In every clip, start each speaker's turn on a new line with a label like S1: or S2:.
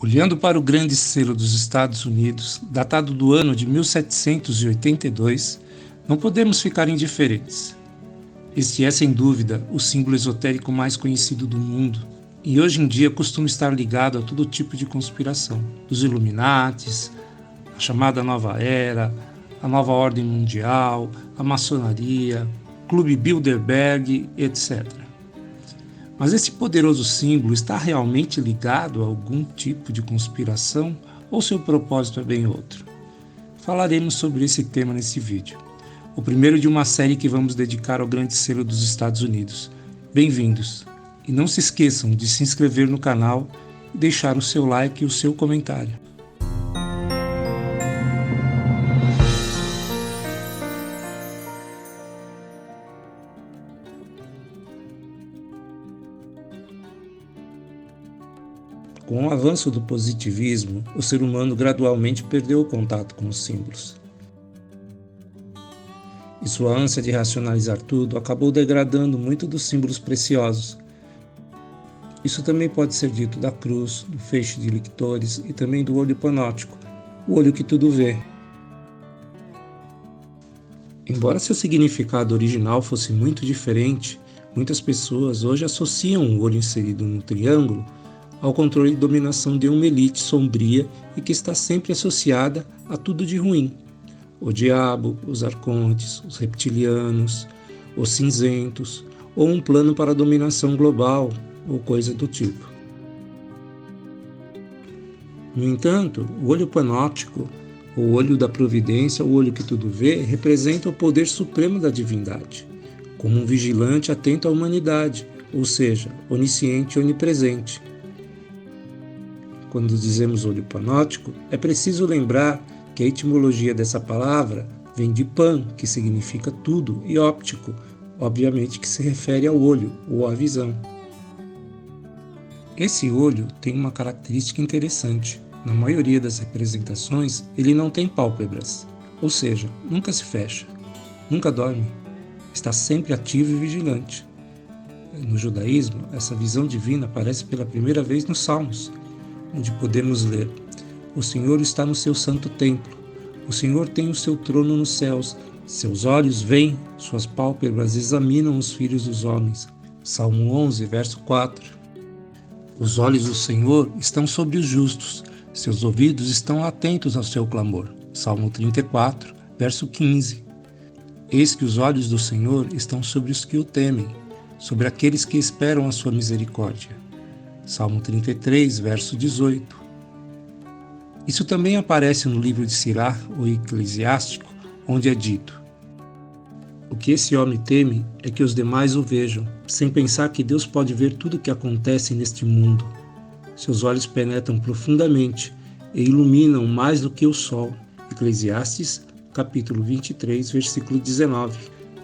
S1: Olhando para o grande selo dos Estados Unidos, datado do ano de 1782, não podemos ficar indiferentes. Este é, sem dúvida, o símbolo esotérico mais conhecido do mundo e hoje em dia costuma estar ligado a todo tipo de conspiração, dos Illuminatis, a chamada Nova Era, a Nova Ordem Mundial, a maçonaria, Clube Bilderberg, etc. Mas esse poderoso símbolo está realmente ligado a algum tipo de conspiração ou seu propósito é bem outro? Falaremos sobre esse tema nesse vídeo, o primeiro de uma série que vamos dedicar ao grande selo dos Estados Unidos. Bem-vindos! E não se esqueçam de se inscrever no canal e deixar o seu like e o seu comentário. Com o avanço do positivismo, o ser humano gradualmente perdeu o contato com os símbolos. E sua ânsia de racionalizar tudo acabou degradando muito dos símbolos preciosos. Isso também pode ser dito da cruz, do feixe de lictores e também do olho panóptico, o olho que tudo vê. Embora seu significado original fosse muito diferente, muitas pessoas hoje associam o olho inserido no triângulo ao controle e dominação de uma elite sombria e que está sempre associada a tudo de ruim. O diabo, os arcontes, os reptilianos, os cinzentos, ou um plano para a dominação global, ou coisa do tipo. No entanto, o olho panóptico, o olho da providência, o olho que tudo vê, representa o poder supremo da divindade, como um vigilante atento à humanidade, ou seja, onisciente e onipresente. Quando dizemos olho panóptico, é preciso lembrar que a etimologia dessa palavra vem de pan, que significa tudo, e óptico, obviamente que se refere ao olho ou à visão. Esse olho tem uma característica interessante. Na maioria das representações, ele não tem pálpebras, ou seja, nunca se fecha, nunca dorme, está sempre ativo e vigilante. No judaísmo, essa visão divina aparece pela primeira vez nos Salmos, onde podemos ler: O Senhor está no seu santo templo, o Senhor tem o seu trono nos céus, seus olhos veem, suas pálpebras examinam os filhos dos homens. Salmo 11, verso 4. Os olhos do Senhor estão sobre os justos, seus ouvidos estão atentos ao seu clamor. Salmo 34, verso 15. Eis que os olhos do Senhor estão sobre os que o temem, sobre aqueles que esperam a sua misericórdia. Salmo 33, verso 18. Isso também aparece no livro de Sirach, o Eclesiástico, onde é dito: O que esse homem teme é que os demais o vejam, sem pensar que Deus pode ver tudo o que acontece neste mundo. Seus olhos penetram profundamente e iluminam mais do que o sol. Eclesiastes, capítulo 23, versículo 19.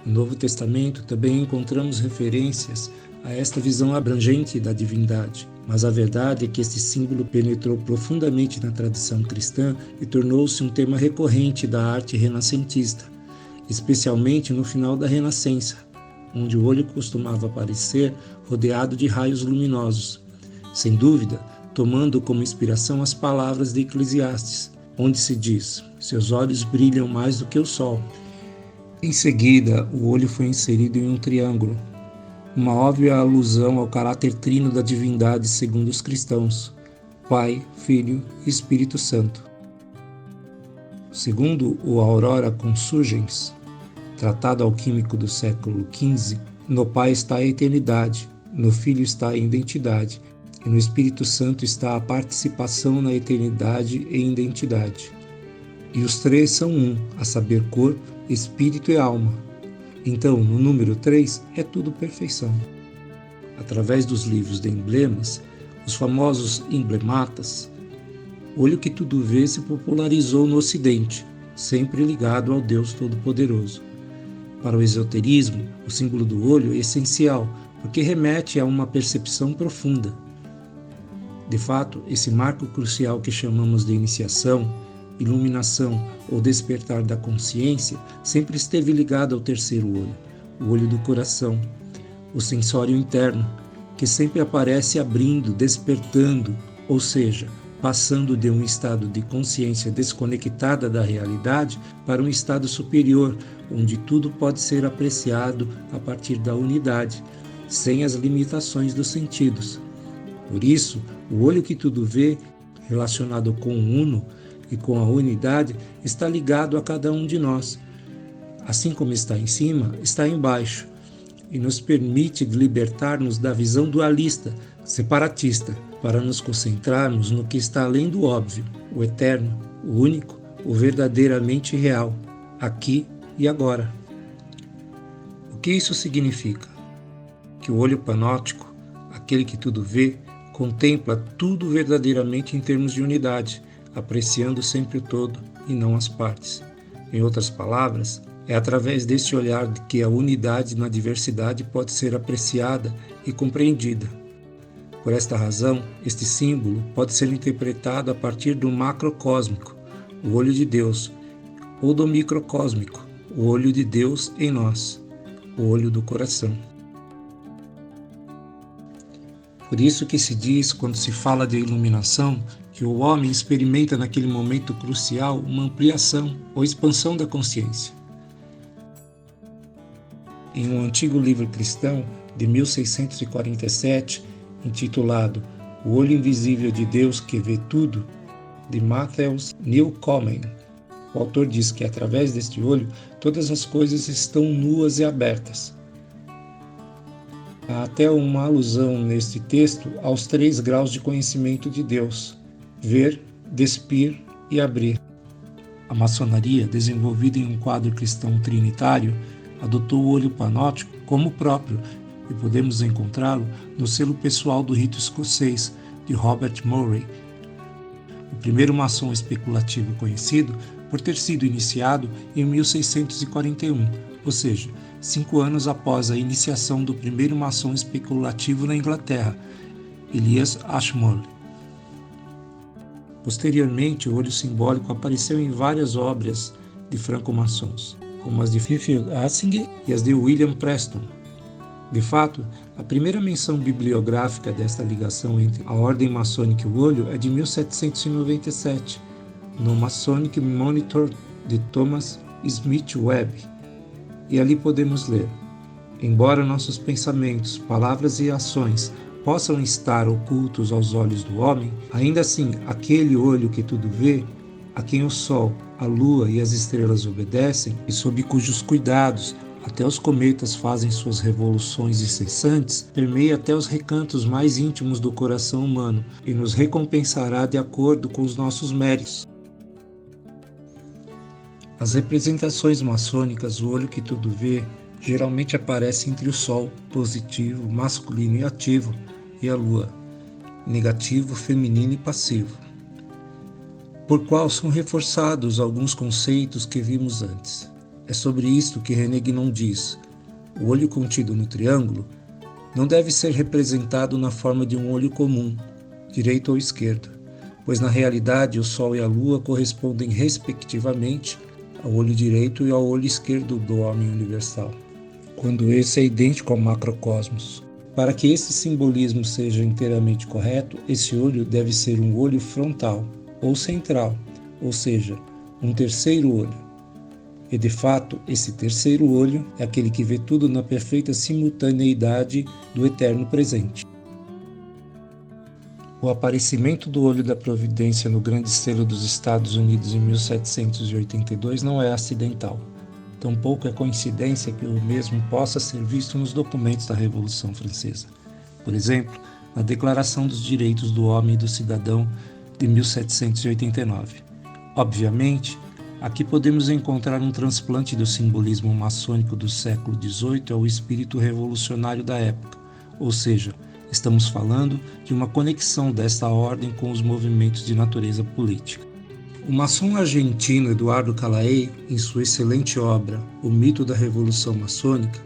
S1: No Novo Testamento também encontramos referências a esta visão abrangente da divindade, mas a verdade é que este símbolo penetrou profundamente na tradição cristã e tornou-se um tema recorrente da arte renascentista, especialmente no final da Renascença, onde o olho costumava aparecer rodeado de raios luminosos, sem dúvida, tomando como inspiração as palavras de Eclesiastes, onde se diz: seus olhos brilham mais do que o sol. Em seguida, o olho foi inserido em um triângulo, uma óbvia alusão ao caráter trino da divindade segundo os cristãos, Pai, Filho e Espírito Santo. Segundo o Aurora Consurgens, tratado alquímico do século XV, no Pai está a eternidade, no Filho está a identidade, e no Espírito Santo está a participação na eternidade e identidade. E os três são um, a saber corpo, espírito e alma. Então, no número 3, é tudo perfeição. Através dos livros de emblemas, os famosos emblematas, o olho que tudo vê se popularizou no Ocidente, sempre ligado ao Deus Todo-Poderoso. Para o esoterismo, o símbolo do olho é essencial, porque remete a uma percepção profunda. De fato, esse marco crucial que chamamos de iniciação, iluminação ou despertar da consciência sempre esteve ligado ao terceiro olho, o olho do coração, o sensório interno, que sempre aparece abrindo, despertando, ou seja, passando de um estado de consciência desconectada da realidade para um estado superior, onde tudo pode ser apreciado a partir da unidade, sem as limitações dos sentidos. Por isso, o olho que tudo vê, relacionado com o uno e com a unidade, está ligado a cada um de nós. Assim como está em cima, está embaixo, e nos permite libertar-nos da visão dualista, separatista, para nos concentrarmos no que está além do óbvio, o eterno, o único, o verdadeiramente real, aqui e agora. O que isso significa? Que o olho panóptico, aquele que tudo vê, contempla tudo verdadeiramente em termos de unidade, apreciando sempre o todo e não as partes. Em outras palavras, é através deste olhar que a unidade na diversidade pode ser apreciada e compreendida. Por esta razão, este símbolo pode ser interpretado a partir do macrocósmico, o olho de Deus, ou do microcósmico, o olho de Deus em nós, o olho do coração. Por isso que se diz, quando se fala de iluminação, que o homem experimenta naquele momento crucial uma ampliação ou expansão da consciência. Em um antigo livro cristão de 1647, intitulado O Olho Invisível de Deus que Vê Tudo, de Matthews Newcomen, o autor diz que através deste olho todas as coisas estão nuas e abertas. Há até uma alusão neste texto aos 3 graus de conhecimento de Deus: ver, despir e abrir. A maçonaria, desenvolvida em um quadro cristão trinitário, adotou o olho panóptico como próprio e podemos encontrá-lo no selo pessoal do rito escocês de Robert Murray, o primeiro maçom especulativo conhecido por ter sido iniciado em 1641, ou seja, 5 anos após a iniciação do primeiro maçom especulativo na Inglaterra, Elias Ashmole. Posteriormente, o olho simbólico apareceu em várias obras de franco-maçons, como as de Fifield Assinger e as de William Preston. De fato, a primeira menção bibliográfica desta ligação entre a ordem maçônica e o olho é de 1797, no Masonic Monitor de Thomas Smith Webb. E ali podemos ler: embora nossos pensamentos, palavras e ações possam estar ocultos aos olhos do homem, ainda assim, aquele olho que tudo vê, a quem o sol, a lua e as estrelas obedecem, e sob cujos cuidados até os cometas fazem suas revoluções incessantes, permeia até os recantos mais íntimos do coração humano e nos recompensará de acordo com os nossos méritos. Nas representações maçônicas, o olho que tudo vê geralmente aparece entre o sol, positivo, masculino e ativo, e a lua, negativo, feminino e passivo, por qual são reforçados alguns conceitos que vimos antes. É sobre isto que René Guénon diz: o olho contido no triângulo não deve ser representado na forma de um olho comum, direito ou esquerdo, pois na realidade o sol e a lua correspondem respectivamente ao olho direito e ao olho esquerdo do homem universal, quando esse é idêntico ao macrocosmos. Para que esse simbolismo seja inteiramente correto, esse olho deve ser um olho frontal ou central, ou seja, um terceiro olho. E de fato, esse terceiro olho é aquele que vê tudo na perfeita simultaneidade do eterno presente. O aparecimento do olho da providência no grande selo dos Estados Unidos em 1782 não é acidental. Tampouco é coincidência que o mesmo possa ser visto nos documentos da Revolução Francesa. Por exemplo, na Declaração dos Direitos do Homem e do Cidadão de 1789. Obviamente, aqui podemos encontrar um transplante do simbolismo maçônico do século XVIII ao espírito revolucionário da época, ou seja, estamos falando de uma conexão desta ordem com os movimentos de natureza política. O maçom argentino Eduardo Calaey, em sua excelente obra O Mito da Revolução Maçônica,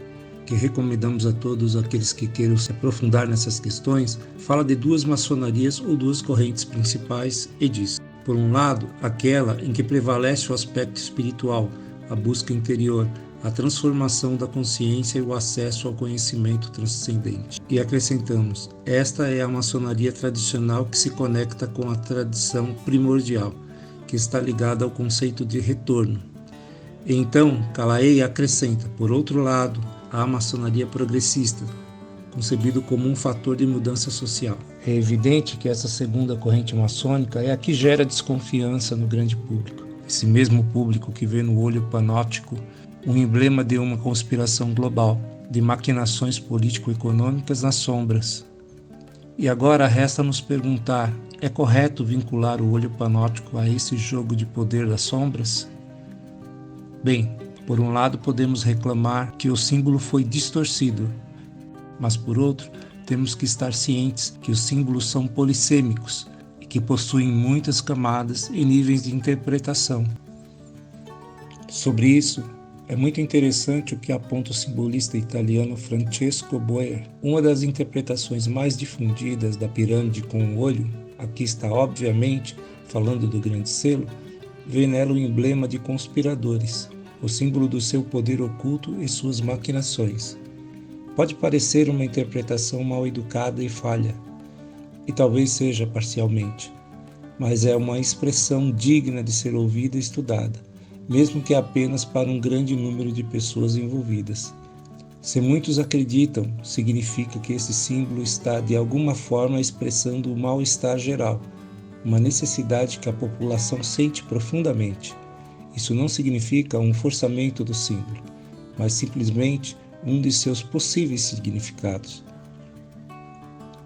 S1: que recomendamos a todos aqueles que queiram se aprofundar nessas questões, fala de 2 maçonarias ou 2 correntes principais e diz: por um lado, aquela em que prevalece o aspecto espiritual, a busca interior, a transformação da consciência e o acesso ao conhecimento transcendente. E acrescentamos, esta é a maçonaria tradicional que se conecta com a tradição primordial, que está ligada ao conceito de retorno. E então, Kalaei acrescenta, por outro lado, a maçonaria progressista, concebido como um fator de mudança social. É evidente que essa segunda corrente maçônica é a que gera desconfiança no grande público. Esse mesmo público que vê no olho panóptico um emblema de uma conspiração global, de maquinações político-econômicas nas sombras. E agora resta nos perguntar, é correto vincular o olho panóptico a esse jogo de poder das sombras? Bem, por um lado podemos reclamar que o símbolo foi distorcido, mas por outro, temos que estar cientes que os símbolos são polissêmicos e que possuem muitas camadas e níveis de interpretação. Sobre isso, é muito interessante o que aponta o simbolista italiano Francesco Boer. Uma das interpretações mais difundidas da pirâmide com o olho, aqui está obviamente falando do grande selo, vê nela o emblema de conspiradores, o símbolo do seu poder oculto e suas maquinações. Pode parecer uma interpretação mal educada e falha, e talvez seja parcialmente, mas é uma expressão digna de ser ouvida e estudada, mesmo que apenas para um grande número de pessoas envolvidas. Se muitos acreditam, significa que esse símbolo está de alguma forma expressando o mal-estar geral, uma necessidade que a população sente profundamente. Isso não significa um forçamento do símbolo, mas simplesmente um de seus possíveis significados.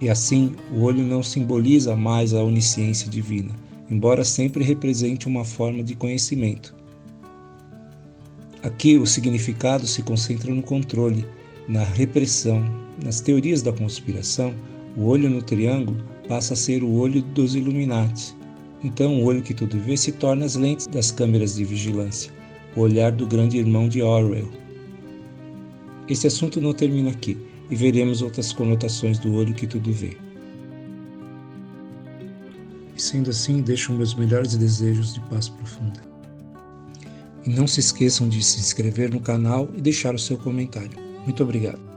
S1: E assim, o olho não simboliza mais a onisciência divina, embora sempre represente uma forma de conhecimento. Aqui o significado se concentra no controle, na repressão. Nas teorias da conspiração, o olho no triângulo passa a ser o olho dos Illuminati. Então o olho que tudo vê se torna as lentes das câmeras de vigilância, o olhar do grande irmão de Orwell. Esse assunto não termina aqui, e veremos outras conotações do olho que tudo vê. E sendo assim, deixo meus melhores desejos de paz profunda. E não se esqueçam de se inscrever no canal e deixar o seu comentário. Muito obrigado.